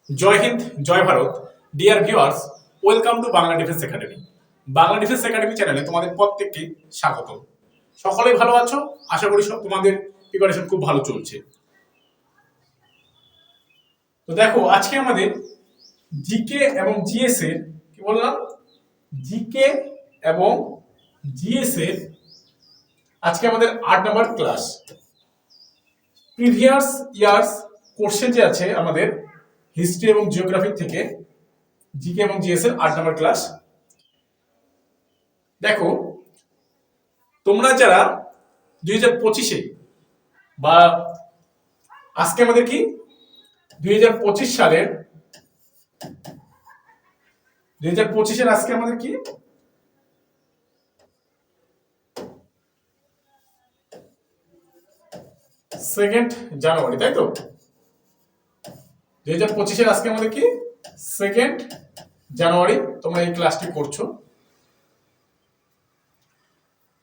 জয় হিন্দ, জয় Bharat. Dear viewers, welcome to Bangla defence academy. Bangla defence academy চ্যানেলে তোমাদের প্রত্যেককে স্বাগত। সকলেই ভালো আছো? আশা করি সব তোমাদের প্রিপারেশন খুব ভালো চলছে। তো দেখো, আজকে আমাদের জিকে এবং জিএস এর কি বললাম, জিকে এবং জিএস এর আজকে আমাদের 8 নম্বর ক্লাস। প্রিভিয়াস ইয়ার্স কোশ্চেন যে আছে আমাদের হিস্ট্রি এবং জিওগ্রাফি থেকে, জিকে এবং জিএস এর 8 নম্বর ক্লাস। দেখো, তোমরা যারা 2025-এ বা আজকে আমাদের কি 2025 সালের 2025-এর আজকে আমাদের কি 2 জানুয়ারি, তাই তো? 2025-এর আজকে আমাদের কি 2 জানুয়ারি তোমরা এই ক্লাসটি করছো।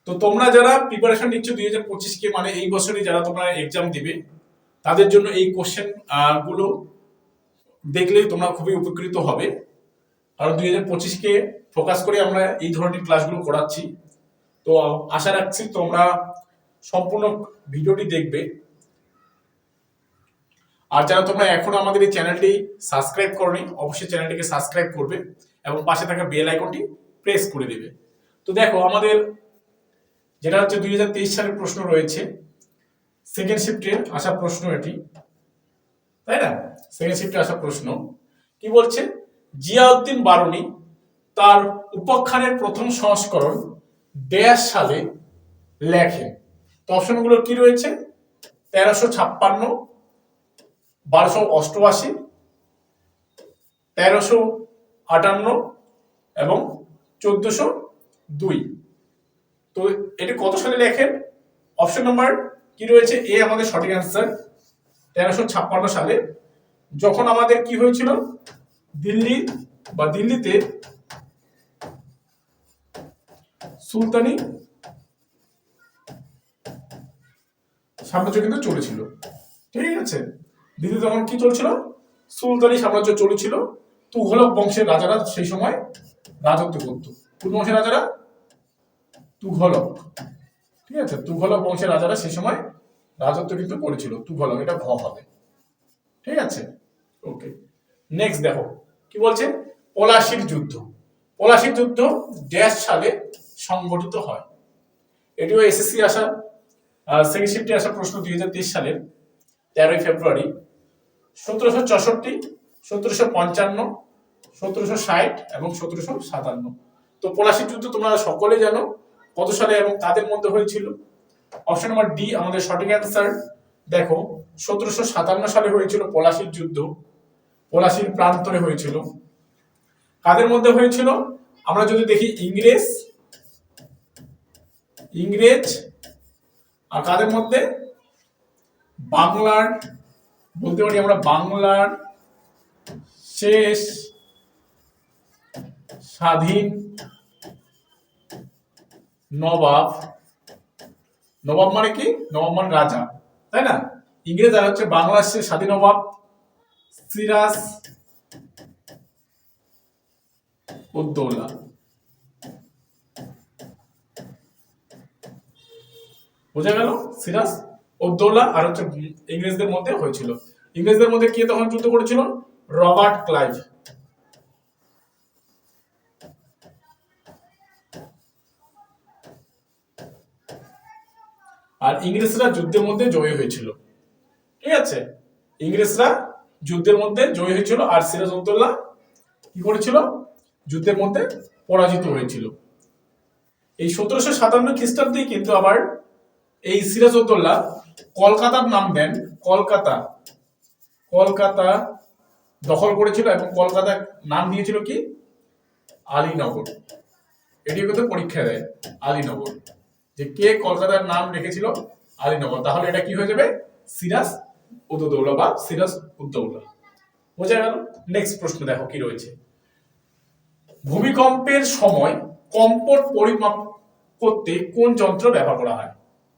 তো তোমরা যারা প্রিপারেশন নিচ্ছ 2025-কে, মানে এই বছরই যারা তোমরা এক্সাম দিবে, তাদের জন্য এই কোশ্চেন গুলো দেখলে তোমরা খুবই উপকৃত হবে। কারণ 2025-কে ফোকাস করে আমরা এই ধরনের ক্লাসগুলো করাচ্ছি। তো আশা রাখছি তোমরা সম্পূর্ণ ভিডিওটি দেখবে। আর যারা তোমরা এখনো আমাদের এই চ্যানেলটি সাবস্ক্রাইব করনি, অবশ্যই চ্যানেলটিকে সাবস্ক্রাইব করবে এবং পাশে থাকা বেল আইকনটি প্রেস করে দেবে। তো দেখো, আমাদের যেটা হচ্ছে 2023 সালের প্রশ্ন রয়েছে, সেকেন্ড শিফটে আসা প্রশ্ন এটি, তাই না? সেকেন্ড শিফটে আসা প্রশ্ন কি বলছে, জিয়াউদ্দিন বারুনি তার উপাখ্যানের প্রথম সংস্করণ ড্যাশ সালে লেখেন। তো অপশনগুলো কি রয়েছে? 1356, 1288, 1358 এবং 1402। তো এটি কত সালে লেখেন? অপশন নাম্বার কি রয়েছে? এ আমাদের সঠিক অ্যান্সার, 1356 সালে, যখন আমাদের কি হয়েছিল, দিল্লিতে সুলতানি সাম্রাজ্য কিন্তু চলেছিল। ঠিক আছে, দিল্লিতে তখন কি চলছিল? সুলতানি সাম্রাজ্য চলেছিল। তুঘলক বংশের রাজারা সেই সময় রাজত্ব করত। কোন বংশের রাজারা? তুঘলক। ঠিক আছে, তুঘলক বংশের রাজারা সেই সময় রাজত্ব কিন্তু করেছিল। তুঘলক, এটা ঘ হবে। ঠিক আছে, ওকে। নেক্সট দেখো কি বলছে, পলাশির যুদ্ধ। পলাশির যুদ্ধ ড্যাশ সালে সংগঠিত হয়। এটিও এসএসসি আসা সেকেন্ড শিফটে আসা প্রশ্ন 2023 সালের 13 ফেব্রুয়ারি। 1764, 1755, 1760 এবং 1757। তো পলাশির যুদ্ধ তোমরা সকলে জানো কত সালে এবং তাদের মধ্যে হয়েছিল। অপশন নাম্বার ডি আমাদের সঠিক অ্যান্সার। দেখো, 1757 সালে হয়েছিল পলাশির যুদ্ধ। পলাশির প্রান্তরে হয়েছিল। কাদের মধ্যে হয়েছিল? আমরা যদি দেখি, ইংরেজ আর কাদের মধ্যে? বাংলার, বলতে পারি আমরা বাংলার শেষ স্বাধীন নবাব। নবাব মানে কি? নবাব মানে রাজা, তাই না? ইংরেজ আর হচ্ছে বাংলার শেষ স্বাধীন নবাব সিরাজ উদ্দৌলা। বোঝা গেল? সিরাজ উদ্দৌলা আর হচ্ছে ইংরেজদের মধ্যে হয়েছিল। ইংরেজদের মধ্যে কে তখন যুদ্ধ করেছিল? Robert Clive. আর ইংরেজরা যুদ্ধের মধ্যে জয়ী হয়েছিল। ঠিক আছে, ইংরেজরা যুদ্ধের মধ্যে জয়ী হয়েছিল আর সিরাজউদ্দৌলা কি করেছিল? যুদ্ধের মধ্যে পরাজিত হয়েছিল। এই 1757 খ্রিস্টাব্দে কিন্তু আবার এই সিরাজউদ্দৌলা কলকাতার নাম দেন। কলকাতা দখল করেছিল এবং কলকাতার নাম দিয়েছিল কি? আলীনগর। এটিও কিন্তু পরীক্ষা দেয়, আলীনগর, যে কে কলকাতার নাম রেখেছিল? আলীনগর। তাহলে এটা কি হয়ে যাবে? সিরাজ উদ্দৌলা বা সিরাজ উদ্দৌলা। বোঝা গেল? নেক্সট প্রশ্ন দেখো কি রয়েছে, ভূমিকম্পের সময় কম্পন পরিমাপ করতে কোন যন্ত্র ব্যবহার করা হয়?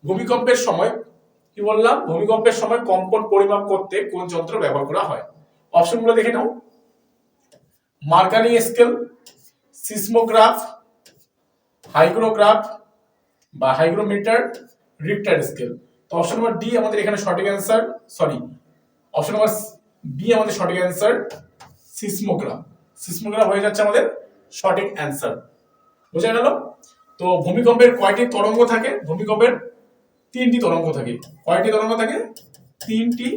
ভূমিকম্পের সময় কি বললাম? ভূমিকম্পের সময় কম্পন পরিমাপ করতে কোন যন্ত্র ব্যবহার করা হয়? অপশনগুলো দেখে নাও। মার্কানি স্কেল, সিসমোগ্রাফ, হাইগ্রোগ্রাফ বা হাইগ্রোমিটার, রিক্টার স্কেল। তো অপশন নাম্বার ডি আমাদের এখানে সঠিক answer, sorry option number B আমাদের সঠিক অ্যান্সার, সিসমোগ্রাফ। সিসমোগ্রাফ হয়ে যাচ্ছে আমাদের সঠিক অ্যান্সার। বোঝা গেল? তো ভূমিকম্পের কয়টি তরঙ্গ থাকে? ভূমিকম্পের 3টি তরঙ্গ থাকে। কয়টি তরঙ্গ থাকে? 3টি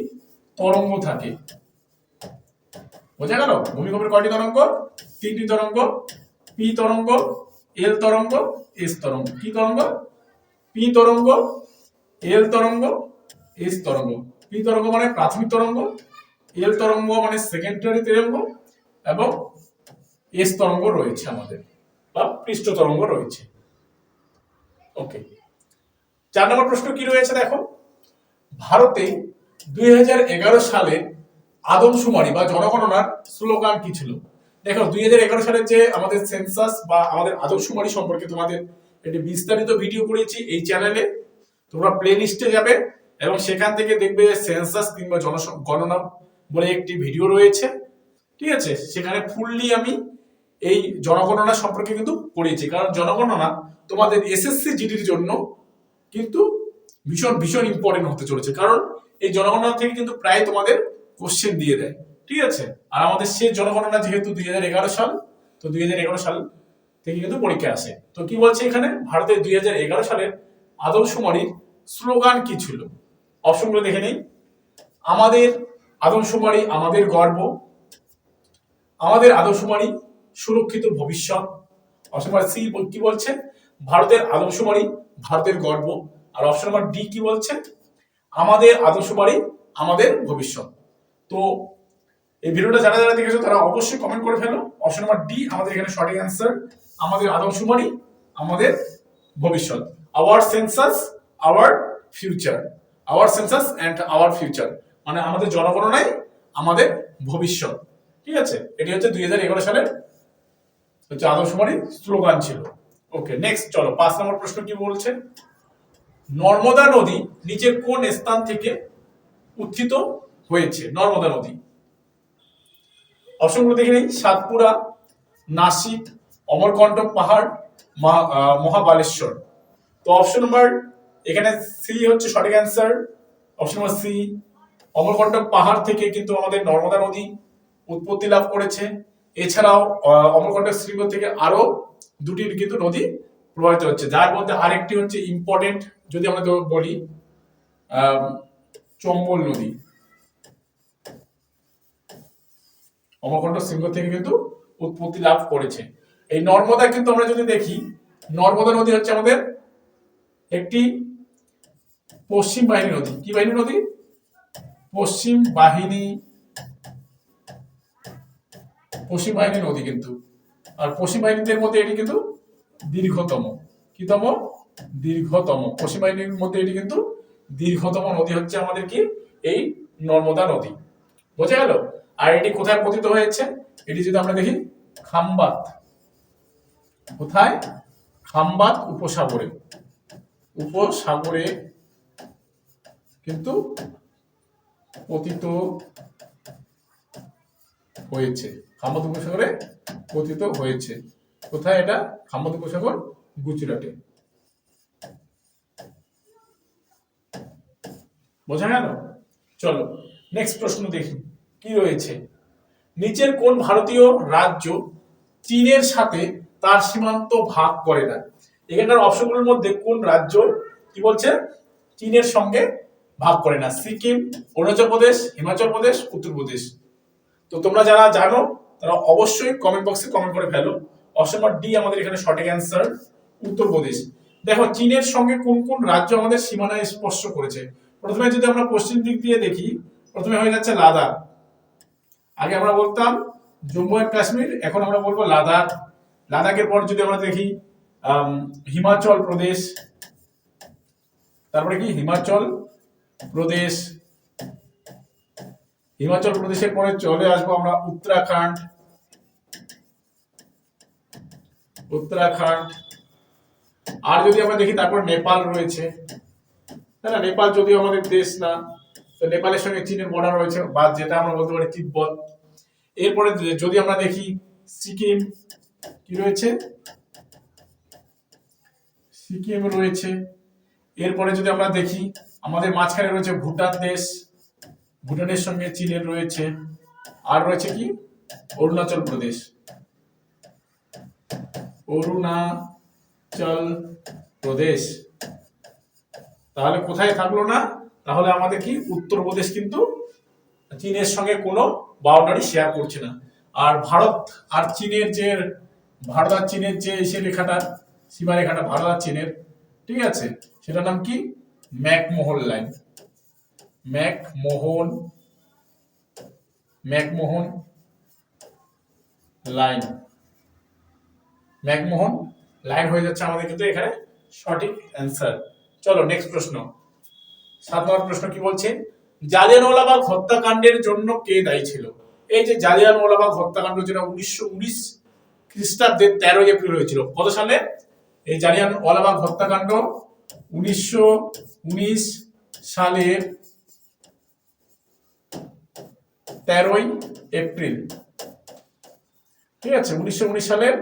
তরঙ্গ থাকে। বোঝা গেল? ভূমিকম্পের কয়টি তরঙ্গ? 3টি তরঙ্গ। পি তরঙ্গ, এল তরঙ্গ, এস তরঙ্গ। কি তরঙ্গ? পি তরঙ্গ, এল তরঙ্গ, এস তরঙ্গ। পি তরঙ্গ মানে প্রাথমিক তরঙ্গ, এল তরঙ্গ মানে সেকেন্ডারি তরঙ্গ, এবং এস তরঙ্গ রয়েছে আমাদের, বা পৃষ্ঠ তরঙ্গ রয়েছে। ওকে, 4 নম্বর প্রশ্ন কি রয়েছে দেখো। ভারতে 2011 সালে আদমশুমারি বা জনগণনার স্লোগান কি ছিল? দেখো 2011 সালের যে আমাদের সেন্সাস বা আমাদের আদমশুমারি সম্পর্কে তোমাদের একটি বিস্তারিত ভিডিও করেছি এই চ্যানেলে। তোমরা প্লে লিস্টে যাবে এবং সেখান থেকে দেখবে সেন্সাস কিংবা জনগণনা বলে একটি ভিডিও রয়েছে, ঠিক আছে? সেখানে ফুললি আমি এই জনগণনা সম্পর্কে কিন্তু পড়িয়েছি, কারণ জনগণনা তোমাদের এসএসসি জিডির জন্য কিন্তু ভীষণ ভীষণ ইম্পর্টেন্ট হতে চলেছে, কারণ এই জনগণনা থেকে কিন্তু প্রায় তোমাদের কোশ্চেন দিয়ে দেয়, ঠিক আছে? আর আমাদের সে জনগণনা যেহেতু 2011 সাল, তো 2011 সাল থেকে কিন্তু পরীক্ষা আসে। তো কি বলছে এখানে, ভারতের 2011 সালের আদমশুমারির স্লোগান কি ছিল? অপশনগুলো দেখে নেই। আমাদের আদমশুমারি আমাদের গর্ব, আমাদের আদমশুমারি সুরক্ষিত ভবিষ্যৎ। অপশন নাম্বার সি কি বলছে? ভারতের আদমশুমারি ভারতের গর্ব। আর অপশন নাম্বার ডি কি বলছে? আমাদের আদমশুমারি আমাদের ভবিষ্যৎ। তো এই ভিডিওটা যারা যারা দেখেছো তারা অবশ্যই কমেন্ট করে ফেলো। অপশন নাম্বার ডি আমাদের এখানে সঠিক অ্যান্সার, আমাদের আদমশুমারি আমাদের ভবিষ্যৎ। Our census our future, our census and our future মানে আমাদের জনগণনাই আমাদের ভবিষ্যৎ, ঠিক আছে? এটি হচ্ছে 2011 সালের হচ্ছে আদমশুমারি স্লোগান ছিল। ওকে, নেক্সট চলো 5 নম্বর প্রশ্ন কি বলছে। নর্মদা নদী নিচের কোন স্থান থেকে উত্থিত হয়েছে? নর্মদা নদী অপশনগুলো দেখে নেই। সাতপুরা, নাসিক, অমরকণ্টক পাহাড়, মহাবালেশ্বর। তো অপশন নাম্বার এখানে সি হচ্ছে সঠিক answer. Option number C, Amarkantak পাহাড় থেকে কিন্তু আমাদের নর্মদা নদী উৎপত্তি লাভ করেছে। এছাড়াও অমরকণ্টক শৃঙ্গ থেকে আরো দুটি কিন্তু নদী প্রবাহিত হচ্ছে, যার মধ্যে আরেকটি হচ্ছে ইম্পর্টেন্ট যদি আমরা বলি চম্বল নদী। অমরকণ্টক শৃঙ্গ থেকে কিন্তু উৎপত্তি লাভ করেছে। এই নর্মদা কিন্তু আমরা যদি দেখি, নর্মদা নদী হচ্ছে আমাদের একটি পশ্চিম বাহিনী নদী। কি বাহিনী নদী? পশ্চিম বাহিনী নদী কিন্তু। আর পশ্চিম বাহিনীদের মধ্যে এটি কিন্তু দীর্ঘতম। কিতম? দীর্ঘতম। পশ্চিম বাহিনীর মধ্যে এটি কিন্তু দীর্ঘতম নদী হচ্ছে আমাদের কি এই নর্মদা নদী। বোঝা গেল? আর এটি কোথায় পতিত হয়েছে? এটি যদি আমরা দেখি খাম্বাত। কোথায়? খাম্বাত উপসাগরে। উপসাগরে কিন্তু পতিত হয়েছে। খাম্বাত উপসাগরে পতিত হয়েছে। কোথায় এটা? খাম্বাত উপসাগর গুজরাটে। বোঝা গেল? চলো নেক্সট প্রশ্ন দেখি কি রয়েছে। নিচের কোন ভারতীয় রাজ্য চীনের সাথে তার সীমান্ত ভাগ করে না? এখানকার অপশনগুলোর মধ্যে কোন রাজ্য কি বলছে চীনের সঙ্গে ভাগ করে না? সিকিম, অরুণাচল প্রদেশ, হিমাচল প্রদেশ, উত্তরপ্রদেশ। তো তোমরা যারা জানো তারা অবশ্যই কমেন্ট বক্সে কমেন্ট করে ফেলো। অপশন নাম্বার ডি আমাদের এখানে সঠিক অ্যান্সার, উত্তরপ্রদেশ। দেখো চীনের সঙ্গে কোন কোন রাজ্য আমাদের সীমানায় স্পর্শ করেছে। প্রথমে যদি আমরা পশ্চিম দিক দিয়ে দেখি, প্রথমে হয়ে যাচ্ছে লাদাখ। আগে আমরা বলতাম জম্মু এন্ড কাশ্মীর, এখন আমরা বলবো লাদাখ। লাদাখের পর যদি আমরা দেখি হিমাচল প্রদেশ, তারপরে কি হিমাচল প্রদেশ। হিমাচল প্রদেশের পরে চলে আসবো আমরা উত্তরাখণ্ড। উত্তরাখণ্ড। আর যদি আমরা দেখি তারপর নেপাল রয়েছে, তাই না? নেপাল যদিও আমাদের দেশ না, তো নেপালের সঙ্গে চীনের বর্ডার রয়েছে, বা যেটা আমরা বলতে পারি তিব্বত। এরপরে যদি আমরা দেখি সিকিম, কি রয়েছে, সিকিম রয়েছে। এরপরে যদি আমরা দেখি আমাদের মাঝখানে রয়েছে ভুটান দেশ, ভুটানের সঙ্গে চীনের রয়েছে। আর রয়েছে কি, অরুণাচল প্রদেশ, অরুণাচল প্রদেশ। তাহলে কোথায় থাকলো না, তাহলে আমাদের কি উত্তরপ্রদেশ কিন্তু চীনের সঙ্গে কোনো বাউন্ডারি শেয়ার করছে না। আর ভারত আর চীনের যে, ভারত আর চীনের যে সে রেখাটা, সীমা রেখাটা ভারত আর চীনের, ঠিক আছে, সেটার নাম কি, McMahon line. McMahon line, McMahon line হয়ে যাচ্ছে আমাদের কিন্তু এখানে সঠিক অ্যান্সার। চলো নেক্সট প্রশ্ন, 7 নম্বর প্রশ্ন কি বলছে, জালিয়ানওয়ালাবাগ হত্যাকাণ্ডের জন্য কে দায়ী ছিল? এই যে জালিয়ানওয়ালাবাগ হত্যাকাণ্ড, যেটা 1919 খ্রিস্টাব্দের 13 এপ্রিল হয়েছিল। কত সালে এই জালিয়ানওয়ালাবাগ হত্যাকাণ্ড? 1919 সালের 13 এপ্রিল, ঠিক আছে, 1919 সালের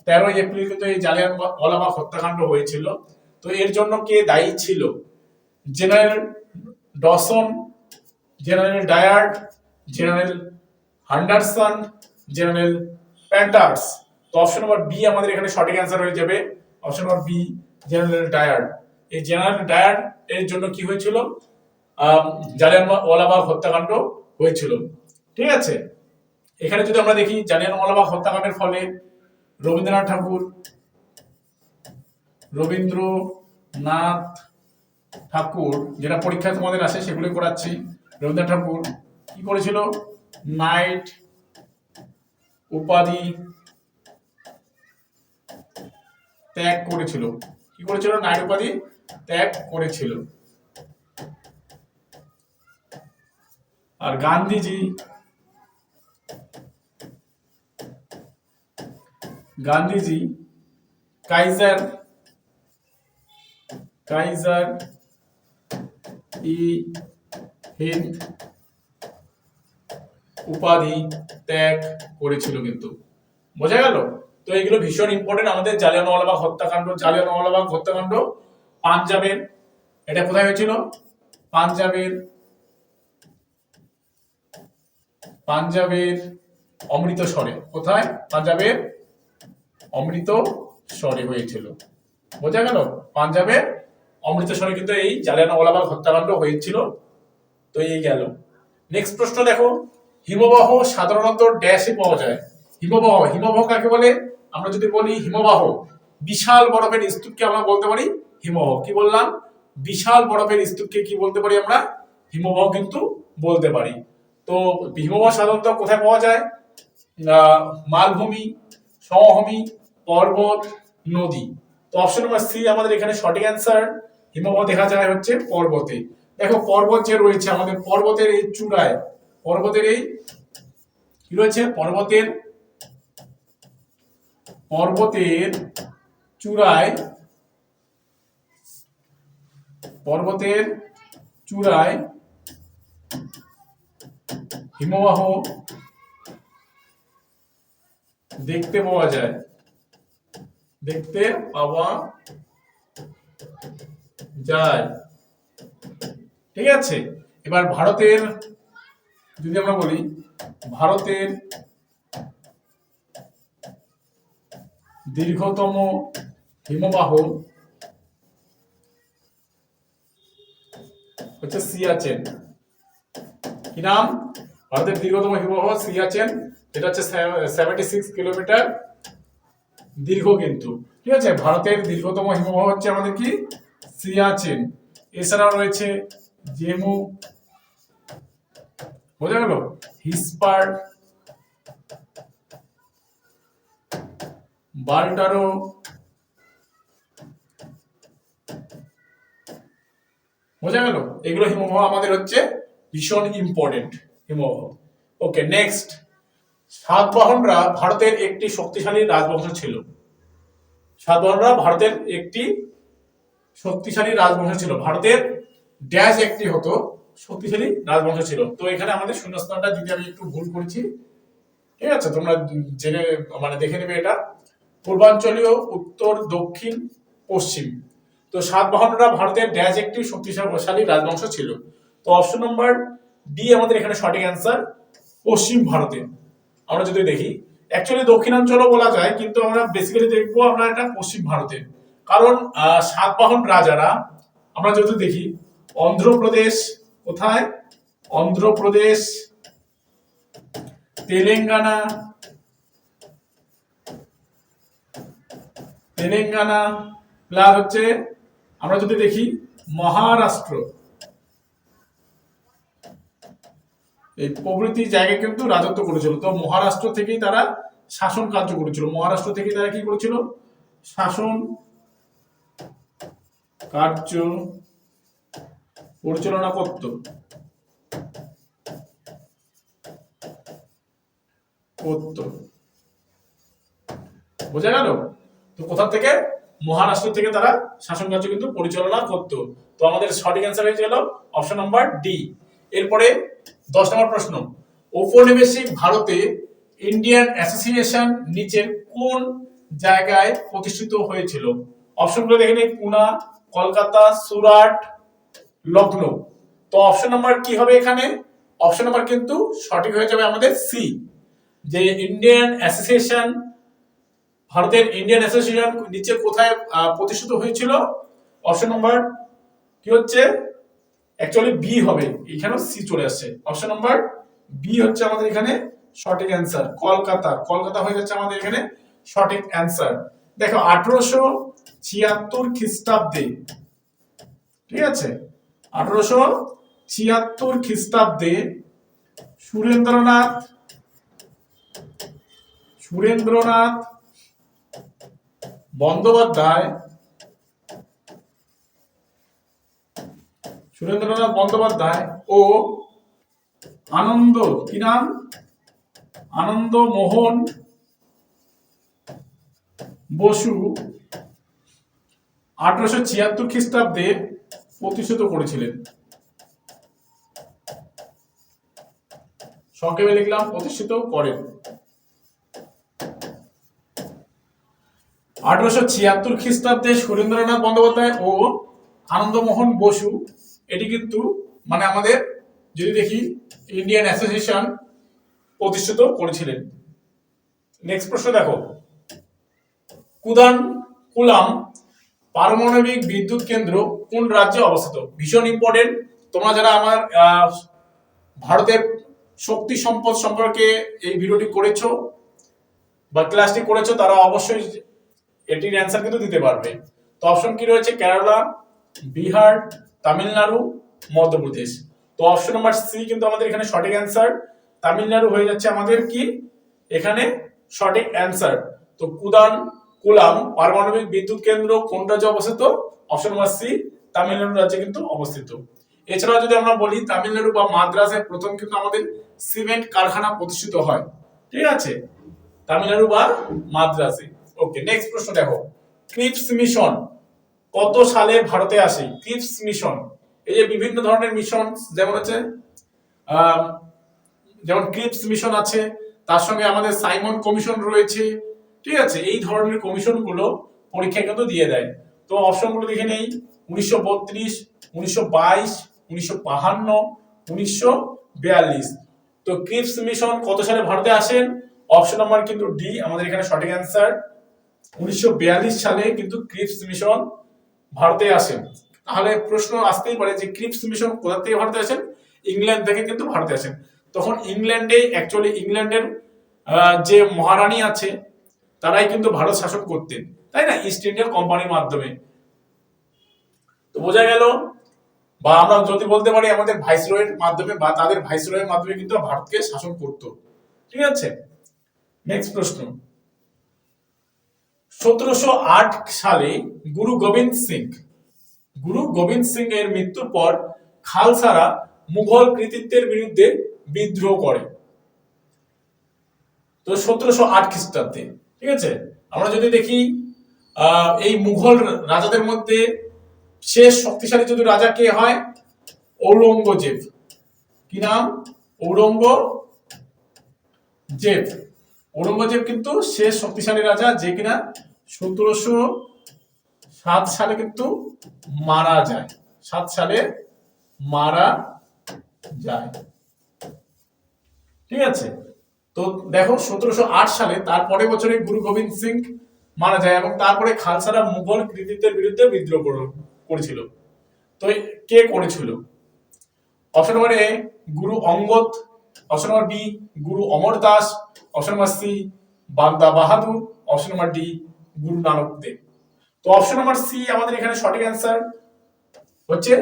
13 এপ্রিল কিন্তু এই জালিয়ানওয়ালাবাগ হত্যাকাণ্ড হয়েছিল। তো এর জন্য কে দায়ী ছিল? General Dawson, General Dyer, General Henderson, General Panters. তো অপশন নম্বর বি আমাদের এখানে সঠিক অ্যান্সার হয়ে যাবে। Option number B, general Dyer. এই জেনারেল ডায়ার এর জন্য কি হয়েছিল, জালিয়ানওয়ালাবাগ হত্যাকাণ্ড হয়েছিল, ঠিক আছে। এখানে যদি আমরা দেখি জালিয়ানওয়ালাবাগ হত্যাকাণ্ডের ফলে রবীন্দ্রনাথ ঠাকুর, যেটা পরীক্ষা তোমাদের আসে সেগুলো করাচ্ছি। রবীন্দ্রনাথ ঠাকুর কি করেছিল, নাইট উপাধি ত্যাগ করেছিল। কি করেছিল, নাইট উপাধি ত্যাগ করেছিল। আর গান্ধীজি কাইজার ই হিন্দ উপাধি ত্যাগ করেছিল কিন্তু, বোঝা গেল। তো এগুলো ভীষণ ইম্পর্টেন্ট আমাদের। জালিয়ানওয়ালাবাগ হত্যাকাণ্ড পাঞ্জাবের, এটা কোথায় হয়েছিল, পাঞ্জাবের অমৃতসরে। কোথায়, পাঞ্জাবের অমৃতসরে হয়েছিল, বোঝা গেল। পাঞ্জাবের অমৃতসরে কিন্তু এই জালিয়ানওয়ালাবাগ হত্যাকাণ্ড হয়েছিল। তো এই গেল। নেক্সট প্রশ্ন দেখো, হিমবাহ সাধারণত ড্যাশে পাওয়া যায়। হিমবাহ কাকে বলে? আমরা যদি বলি হিমবাহ, বিশাল বরফের স্তূপকে আমরা বলতে পারি হিমবাহ। কি বললাম, বিশাল বরফের স্তূপকে কি বলতে পারি আমরা, হিমবাহ কিন্তু বলতে পারি। তো হিমবাহ সাধারণত কোথায় পাওয়া যায়? মালভূমি, সমভূমি, পর্বত, নদী। তো অপশন নাম্বার সি আমাদের এখানে সঠিক অ্যান্সার। হিমবাহ দেখা যায় হচ্ছে পর্বতে। দেখো পর্বত যে রয়েছে আমাদের, পর্বতের এই চূড়ায়, পর্বতের এই কি রয়েছে, পর্বতের চূড়ায় হিমবাহ দেখতে পাওয়া যায়, ঠিক আছে। এবার ভারতের যদি আমরা বলি, ভারতের দীর্ঘতম হিমবাহ হচ্ছে সিয়াচেন। কি নাম? ভারতের দীর্ঘতম হিমবাহ সিয়াচেন, যেটা হচ্ছে 76 কিলোমিটার দীর্ঘ কিন্তু, ঠিক আছে। ভারতের দীর্ঘতম হিমবাহ হচ্ছে আমাদের কি, সিয়াচেন। এছাড়াও রয়েছে জেমু, বোঝা গেল, হিসপার, বাল্টারো, বোঝা গেল। এগুলো হিমবাহ আমাদের হচ্ছে ভীষণ ইম্পর্টেন্ট হিমবাহ। ওকে নেক্সট, সাতবাহনরা ভারতের একটি শক্তিশালী রাজবংশ ছিল। সাতবাহনরা ভারতের একটি শক্তিশালী রাজবংশ ছিল। ভারতের ড্যাশ একটি হতো, শক্তিশালী রাজবংশ ছিল। তো এখানে আমাদের শূন্যস্থানটা যদি আমি একটু ভুল করেছি, ঠিক আছে, তোমরা জেনে মানে দেখে নেবে এটা। পূর্বাঞ্চলীয়, উত্তর, দক্ষিণ, পশ্চিম। তো সাতবাহনরা ভারতের ড্যাশ একটি শক্তিশালী রাজবংশ ছিল। তো অপশন নাম্বার ডি আমাদের এখানে সঠিক অ্যান্সার, পশ্চিম ভারতে। আমরা যদি দেখি অ্যাকচুয়ালি দক্ষিণাঞ্চলও বলা যায়, কিন্তু আমরা বেসিক্যালি দেখবো আমরা এটা পশ্চিম ভারতে। কারণ সাতবাহন রাজারা আমরা যদি দেখি অন্ধ্রপ্রদেশ, কোথায়, অন্ধ্রপ্রদেশ, তেলেঙ্গানা, প্লাস হচ্ছে আমরা যদি দেখি মহারাষ্ট্র, এই প্রভৃতি জায়গায় কিন্তু রাজত্ব করেছিল। তো মহারাষ্ট্র থেকেই তারা শাসন কার্য করেছিল, মহারাষ্ট্র থেকে তারা কি করেছিল, শাসন কার্য পরিচালনা করত। বোঝা গেল? তো কোথা থেকে, মহারাষ্ট্র থেকে তারা শাসন কার্য কিন্তু পরিচালনা করত। তো আমাদের সঠিক অ্যান্সার হয়ে গেল অপশন নাম্বার ডি। এরপরে 10 নম্বর প্রশ্ন, ঔপনিবেশিক ভারতে ইন্ডিয়ান অ্যাসোসিয়েশন নিচের কোন জায়গায় প্রতিষ্ঠিত হয়েছিল? অপশনগুলো দেখে নিই, পুনা, কলকাতা, সুরাট, লখনৌ। তো অপশন নাম্বার কি হবে এখানে? অপশন নাম্বার কিন্তু সঠিক হয়ে যাবে আমাদের সি, যে ইন্ডিয়ান অ্যাসোসিয়েশন, ভারতের ইন্ডিয়ান অ্যাসোসিয়েশন নিচে কোথায় প্রতিষ্ঠিত হয়েছিল? অপশন নাম্বার কি হচ্ছে, অ্যাকচুয়ালি বি হবে, এখানেও সি চলে আসছে। অপশন নাম্বার বি হচ্ছে আমাদের এখানে সঠিক অ্যান্সার, কলকাতা। কলকাতা হয়ে যাচ্ছে আমাদের এখানে সঠিক অ্যান্সার। দেখো 1876 খ্রিস্টাব্দে, ঠিক আছে, 1876 খ্রিস্টাব্দে সুরেন্দ্রনাথ বন্দ্যোপাধ্যায়, ও আনন্দ, কি নাম, আনন্দমোহন বসু 1876 খ্রিস্টাব্দে প্রতিষ্ঠিত করেছিলেন। সংক্ষেপে লিখলাম প্রতিষ্ঠিত করেন। 1876 খ্রিস্টাব্দে সুরেন্দ্রনাথ বন্দ্যোপাধ্যায় ও আনন্দমোহন বসু, এটি কিন্তু মানে আমাদের যদি দেখি ইন্ডিয়ান অ্যাসোসিয়েশন প্রতিষ্ঠিত করেছিলেন। নেক্সট প্রশ্ন দেখো, কুলাম পারমাণবিক বিদ্যুৎ কেন্দ্র কোন রাজ্যে অবস্থিত? ভীষণ ইম্পর্টেন্ট। তোমরা যারা আমার ভারতের শক্তি সম্পদ সম্পর্কে এই ভিডিওটি করেছো বা ক্লাসটি করেছো, তারা অবশ্যই এটির অ্যান্সার কিন্তু দিতে পারবে। তো অপশন কি রয়েছে, কেরালা, বিহার, তামিলনাড়ু, মধ্যপ্রদেশ। তো অপশন নাম্বার সি কিন্তু আমাদের এখানে সঠিক অ্যান্সার, তামিলনাড়ু হয়ে যাচ্ছে আমাদের কি এখানে সঠিক অ্যান্সার। তো কুলাম পারমাণবিক বিদ্যুৎ কেন্দ্র কোন রাজ্যে অবস্থিত? অপশন নাম্বার সি, তামিলনাড়ু রাজ্যে কিন্তু অবস্থিত। এছাড়াও যদি আমরা বলি তামিলনাড়ু বা মাদ্রাসে প্রথম কিন্তু আমাদের সিমেন্ট কারখানা প্রতিষ্ঠিত হয়, ঠিক আছে, তামিলনাড়ু বা মাদ্রাসে। ওকে, নেক্সট প্রশ্ন দেখো, ক্রিপস মিশন কত সালে ভারতে আসে? ক্রিপস মিশন, এই যে বিভিন্ন ধরনের মিশন, যেমন হচ্ছে যেমন ক্রিপস মিশন আছে, তার সঙ্গে আমাদের সাইমন কমিশন রয়েছে, ঠিক আছে, এই ধরনের কমিশন গুলো পরীক্ষা কিন্তু দিয়ে দেয়। তো অপশন গুলো দেখে নেই, 1932, 1922, 1952, 1942। তো ক্রিপস মিশন কত সালে ভারতে আসেন? অপশন নাম্বার কিন্তু ডি আমাদের এখানে সঠিক অ্যান্সার, 1942 সালে কিন্তু ক্রিপস মিশন ভারতে আসেন। তাহলে প্রশ্ন আসতেই পারে যে ক্রিপস মিশন কোথা থেকে ভারতে আসেন? ইংল্যান্ড থেকে কিন্তু ভারতে আসেন। তখন ইংল্যান্ডে অ্যাকচুয়ালি ইংল্যান্ডের যে মহারানী আছে তারাই কিন্তু ভারত শাসন করতেন, তাই না, ইস্ট ইন্ডিয়া কোম্পানির মাধ্যমে। তো বোঝা গেল, বা আমরা যদি বলতে পারি আমাদের ভাইসরয়ের মাধ্যমে বা তাদের ভাইসরয়ের মাধ্যমে কিন্তু ভারতকে শাসন করত, ঠিক আছে। নেক্সট প্রশ্ন, 1708 সালে গুরু গোবিন্দ সিং এর মৃত্যুর পর খালসারা মুঘল কৃতিত্বের বিরুদ্ধে বিদ্রোহ করে। তো 1708 খ্রিস্টাব্দে, ঠিক আছে। আমরা যদি দেখি এই মুঘল রাজাদের মধ্যে শেষ শক্তিশালী যদি রাজা কে হয়? ঔরঙ্গজেব, কি নাম? ঔরঙ্গজেব। ঔরঙ্গজেব কিন্তু শেষ শক্তিশালী রাজা, যে কিনা 1707 সালে কিন্তু মারা যায়। 7 সালে মারা যায়। ঠিক আছে, তো দেখো 1708 সালে তার পরের বছরে গুরু গোবিন্দ সিং মারা যায় এবং তারপরে খালসারা মুঘল কৃতিত্বের বিরুদ্ধে বিদ্রোহ করেছিল। তো কে করেছিল? অপশন নম্বর এ গুরু Angad, option number B Guru Amar Das, option number C বান্দা বাহাদুর, option number D Guru Nanak Dev. তো অপশন নম্বর সি আমাদের এখানে সঠিক অ্যান্সার হচ্ছে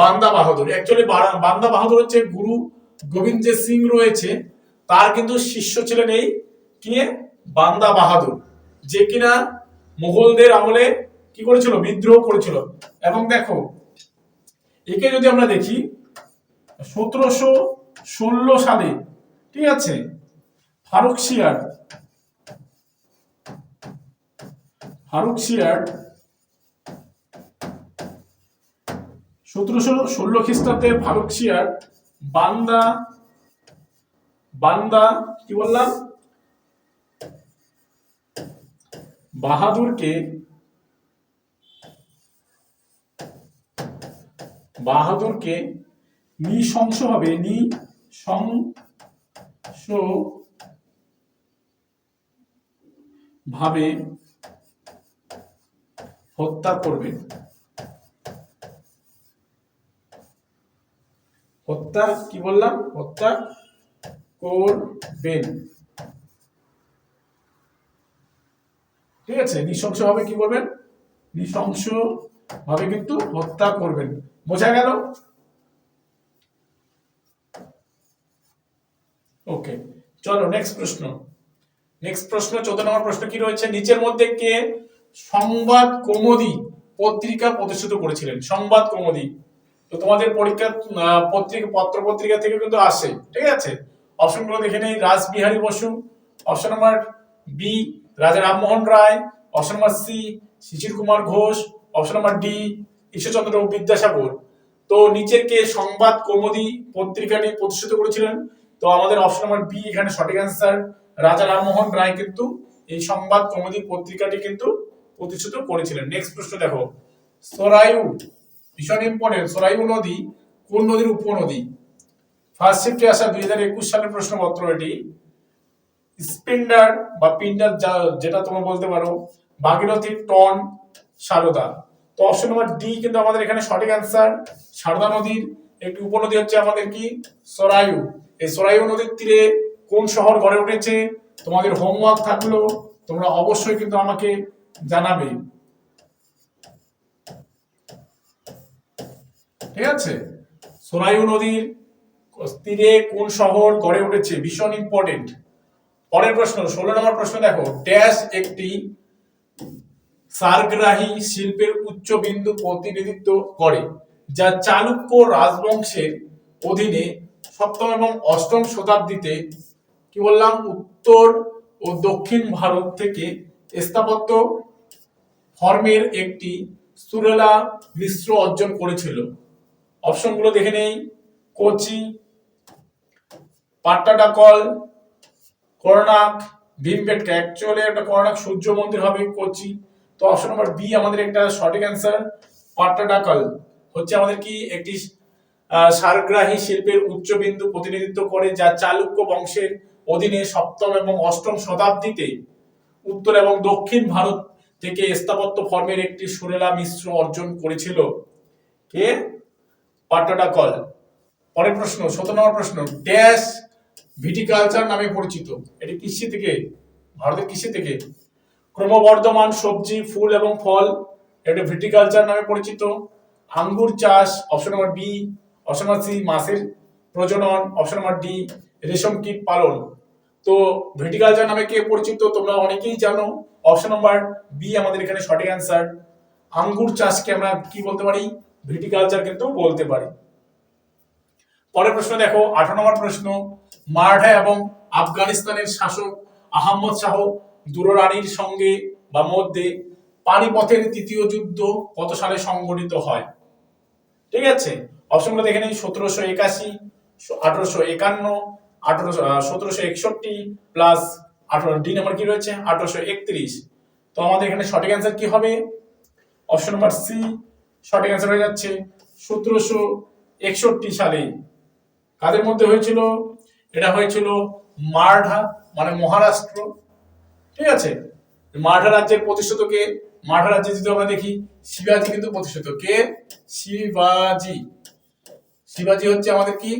বান্দা বাহাদুর। অ্যাকচুয়ালি বান্দা বাহাদুর হচ্ছে গুরু গোবিন্দ যে সিং রয়েছে তার কিন্তু শিষ্য ছিলেন এই কি বান্দা বাহাদুর, যে কিনা মুঘলদের আমলে কি করেছিল? বিদ্রোহ করেছিল। এবং দেখো একে যদি আমরা দেখি 1716 সালে, ঠিক আছে, ফারুকশিয়ার 1716 খ্রিস্টাব্দে ফারুকশিয়ার বান্দা কি বললাম বাহাদুরকে নৃশংসভাবে হত্যা করবেন। হত্যা কি বললাম? হত্যা করবেন। ঠিক আছে, নৃশংসভাবে কি করবেন? নৃশংসভাবে কিন্তু হত্যা করবেন। বোঝা গেল? ওকে, চলো নেক্সট প্রশ্ন। 14 নম্বর প্রশ্ন কি রয়েছে? নিচের মধ্যে কে সংবাদ কৌমুদি পত্রিকা প্রতিষ্ঠিত করেছিলেন? সংবাদ কৌমুদি তো তোমাদের পরীক্ষা পত্র পত্রিকা থেকে কিন্তু আসে। ঠিক আছে, অপশনগুলো দেখে নেই। Rashbehari Bose, option number B Raja Rammohan Roy, option number C Sisir Kumar Ghosh, option number D Ishwarchandra Vidyasagar. তো নিচের কে সংবাদ কৌমুদি পত্রিকাটি প্রতিষ্ঠিত করেছিলেন? তো আমাদের অপশন নাম্বার বি এখানে সঠিক অ্যান্সার। রাজা রামমোহন রায় কিন্তু এই সংবাদ কৌমুদি পত্রিকাটি কিন্তু প্রতিষ্ঠিত করেছিলেন। নেক্সট প্রশ্ন দেখো, সরায়ু, ভীষণ ইম্পর্টেন্ট, সরায়ু নদী কোন নদীর উপনদী? ফার্স্ট শিফটে আসা 2021 সালের প্রশ্নপত্র এটি। স্পিন্ডার বা পিন্ডার যেটা তোমরা বলতে পারো, ভাগীরথী, টন, সারদা। তো অপশন নাম্বার ডি কিন্তু আমাদের এখানে সঠিক অ্যান্সার। সারদা নদীর একটি উপনদী হচ্ছে আমাদের কি সরায়ু। এই সরায়ু নদীর তীরে কোন শহর গড়ে উঠেছে? তোমাদের হোমওয়ার্ক থাকলো, তোমরা অবশ্যই কিন্তু আমাকে জানাবে। ঠিক আছে, সরায়ু নদীর তীরে কোন শহর গড়ে উঠেছে? ভীষণ ইম্পর্টেন্ট। পরের প্রশ্ন 16 নম্বর প্রশ্ন দেখো, ড্যাশ একটি সারগ্রাহী শিল্পের উচ্চ বিন্দু প্রতিনিধিত্ব করে যা চালুক্য রাজবংশের অধীনে সপ্তম এবং অষ্টম শতাব্দীতে কি বললাম উত্তর ও দক্ষিণ ভারত থেকে স্থাপত্য ফর্মের একটি সুরেলা মিশ্র অর্জন করেছিল? অপশনগুলো দেখে নেই। কোচি, পাট্টাডাকল, কোরনাক, ভীমবেটকা। অ্যাকচুয়ালি একটা কোরনাক সূর্য মন্দির হবে কোচি। তো অপশন নাম্বার বি আমাদের একটা সঠিক অ্যান্সার। পাট্টাডাকল হচ্ছে আমাদের কি একটি সারগ্রাহী শিল্পের উচ্চবিন্দু প্রতিনিধিত্ব করে যা চালুক্য বংশের অধীনে সপ্তম এবং অষ্টম শতাব্দীতে উত্তর এবং দক্ষিণ ভারত থেকে স্থাপত্য ফর্মের একটি সুরেলা মিশ্র অর্জন করেছিল। কে? পাট্টাডাকল। পরের প্রশ্ন 17 নম্বর প্রশ্ন, ড্যাশ ভিটিকালচার নামে পরিচিত? এটি কৃষি থেকে, ভারতের কৃষি থেকে ক্রমবর্ধমান সবজি, ফুল এবং ফল, এটা ভিটিকালচার নামে পরিচিত। আঙ্গুর চাষ, option number B. Option number C মাছের প্রজনন, অপশন নাম্বার ডি রেশম কীট পালন। তো ভিটিকালচার নামে কে পরিচিত? তোমরা অনেকেই জানো। অপশন নাম্বার বি আমাদের এখানে সঠিক অ্যান্সার। আঙ্গুর চাষকে আমরা কি বলতে পারি? ভিটিকালচার কিন্তু বলতে পারি। পরের প্রশ্ন দেখো 18 নম্বর প্রশ্ন, মারাঠা এবং আফগানিস্তানের শাসক আহমদ শাহ দুররানির সঙ্গে বা মধ্যে পানিপথের তৃতীয় যুদ্ধ কত সালে সংঘটিত হয়? ঠিক আছে, অপশনগুলো দেখে নিই। 1781, 1851, 1761 প্লাস 18 নাম্বার কি রয়েছে 1831। তো আমাদের এখানে সঠিক অ্যান্সার কি হবে? অপশন নাম্বার সি সঠিক অ্যান্সার হয়ে যাচ্ছে। 1761 সালে কাদের মধ্যে হয়েছিল? এটা হয়েছিল মারাঠা মানে মহারাষ্ট্র, ঠিক আছে। মারাঠা রাজ্যের প্রতিষ্ঠিত কে? মারাঠা রাজ্যে যদি আমরা দেখি শিবাজি কিন্তু প্রতিষ্ঠিত। কে? শিবাজি। শিবাজি হচ্ছে আমাদের কি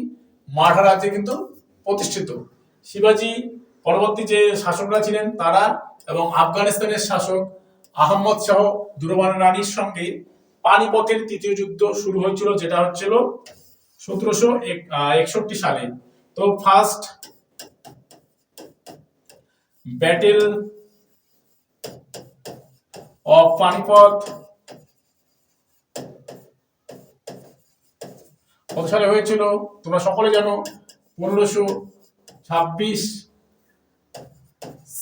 মারাঠা রাজ্যে কিন্তু প্রতিষ্ঠিত। শিবাজি পরবর্তী যে শাসকরা ছিলেন তারা এবং আফগানিস্তানের শাসক আহমদ শাহ দুররানি রানীর সঙ্গে পানিপথের তৃতীয় যুদ্ধ শুরু হয়েছিল, যেটা হচ্ছিল 1761 সালে। তো ফার্স্ট ব্যাটেল অফ পানিপথ কত সালে হয়েছিল? তোমরা সকলে জানো 1526।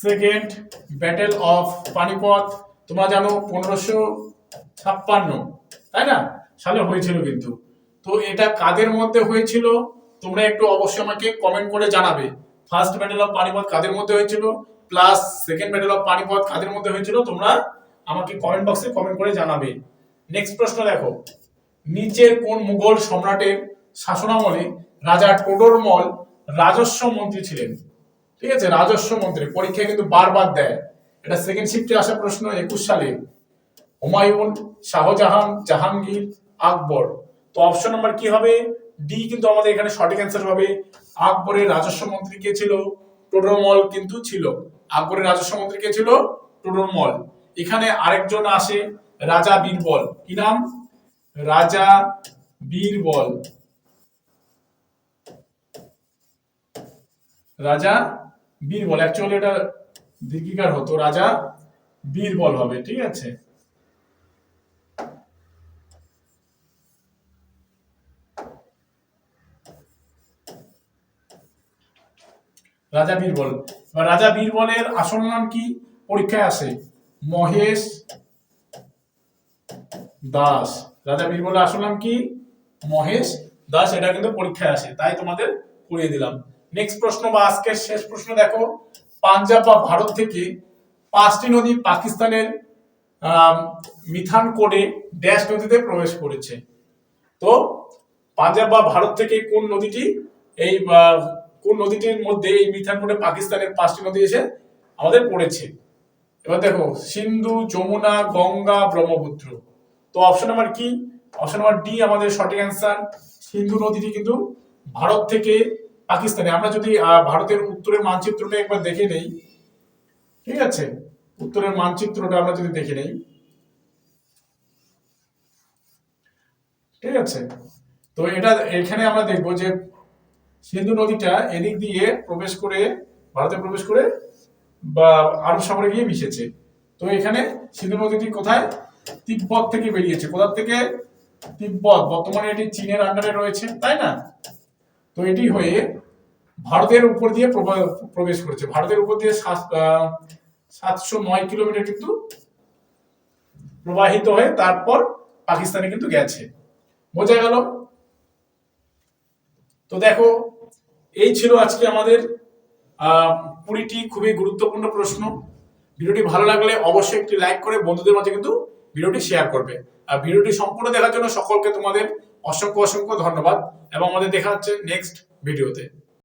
সেকেন্ড ব্যাটেল অফ পানিপথ তোমরা জানো 1556, তাই না সালে হয়েছিল কিন্তু। তো এটা কাদের মধ্যে হয়েছিল তোমরা একটু অবশ্যই আমাকে কমেন্ট করে জানাবে। ফার্স্ট ব্যাটেল অফ পানিপথ কাদের মধ্যে হয়েছিল plus second battle of Panipat কাদের মধ্যে হয়েছিল তোমরা আমাকে কমেন্ট বক্সে কমেন্ট করে জানাবে। নেক্সট প্রশ্ন দেখো, নিচের কোন মুঘল সম্রাটের শাসনামলে রাজা টোডরমল রাজস্ব মন্ত্রী ছিলেন? ঠিক আছে, রাজস্ব মন্ত্রী পরীক্ষায় কিন্তু বারবার দেয়। এটা সেকেন্ড শিফটে আসা প্রশ্ন 21 সালে। হুমায়ুন, শাহজাহান, জাহাঙ্গীর, আকবর। তো অপশন নাম্বার কি হবে? ডি কিন্তু আমাদের এখানে সঠিক অ্যান্সার হবে। আকবরের রাজস্ব মন্ত্রী কে ছিল? টোডরমল কিন্তু ছিল। আকবরের রাজস্ব মন্ত্রী কে ছিল? টোডরমল। এখানে আরেকজন আসে রাজা বীরবল। কি নাম? রাজা বীরবল। রাজা বীরবল, অ্যাকচুয়ালি এটা দীর্ঘিকার হতো, রাজা বীরবল হবে, ঠিক আছে। রাজা বীরবল। রাজা বীরবলের আসল নাম কি পরীক্ষায় আসে? মহেশ দাস। রাজা বীরবলের আসল নাম কি? মহেশ দাস। এটা কিন্তু পরীক্ষায় আসে, তাই তোমাদের করিয়ে দিলাম। নেক্সট প্রশ্ন বা আজকের শেষ প্রশ্ন দেখো, পাঞ্জাব বা ভারত থেকে 5টি নদী পাকিস্তানের মিথানকোটে ড্যাশ নদীতে প্রবেশ করেছে। তো পাঞ্জাব বা ভারত থেকে কোন নদীটি এই কোন নদীটির মধ্যে এই মিথানকোটে পাকিস্তানের 5টি নদী এসে আমাদের পড়েছে? এবার দেখো সিন্ধু, যমুনা, গঙ্গা, ব্রহ্মপুত্র। তো অপশন নাম্বার কি? অপশন নাম্বার ডি আমাদের সঠিক অ্যান্সার। সিন্ধু নদীটি কিন্তু ভারত থেকে পাকিস্তানে। আমরা যদি ভারতের উত্তরের মানচিত্রটা একবার দেখে নেই, ঠিক আছে, উত্তরের মানচিত্রটা আমরা যদি দেখে নেই, ঠিক আছে, তো এটা এখানে আমরা দেখবো যে সিন্ধু নদীটা এদিক দিয়ে প্রবেশ করে ভারতে প্রবেশ করে বা আরব সাগরে গিয়ে মিশেছে। তো এখানে সিন্ধু নদীটি কোথায়? তিব্বত থেকে বেরিয়েছে। কোথা থেকে? তিব্বত। বর্তমানে এটি চীনের আন্ডারে রয়েছে, তাই না? তো এটি হয়ে ভারতের উপর দিয়ে প্রবেশ করেছে। ভারতের উপর দিয়ে 709 কিলোমিটার কিন্তু প্রবাহিত হয়ে তারপর পাকিস্তানে কিন্তু গেছে। বোঝা গেল? তো দেখো এই ছিল আজকে আমাদের 20টি খুবই গুরুত্বপূর্ণ প্রশ্ন। ভিডিওটি ভালো লাগলে অবশ্যই একটি লাইক করে বন্ধুদের মাঝে কিন্তু ভিডিওটি শেয়ার করবে। আর ভিডিওটি সম্পূর্ণ দেখার জন্য সকলকে তোমাদের অসংখ্য অসংখ্য ধন্যবাদ এবং আমাদের দেখা হচ্ছে নেক্সট ভিডিওতে।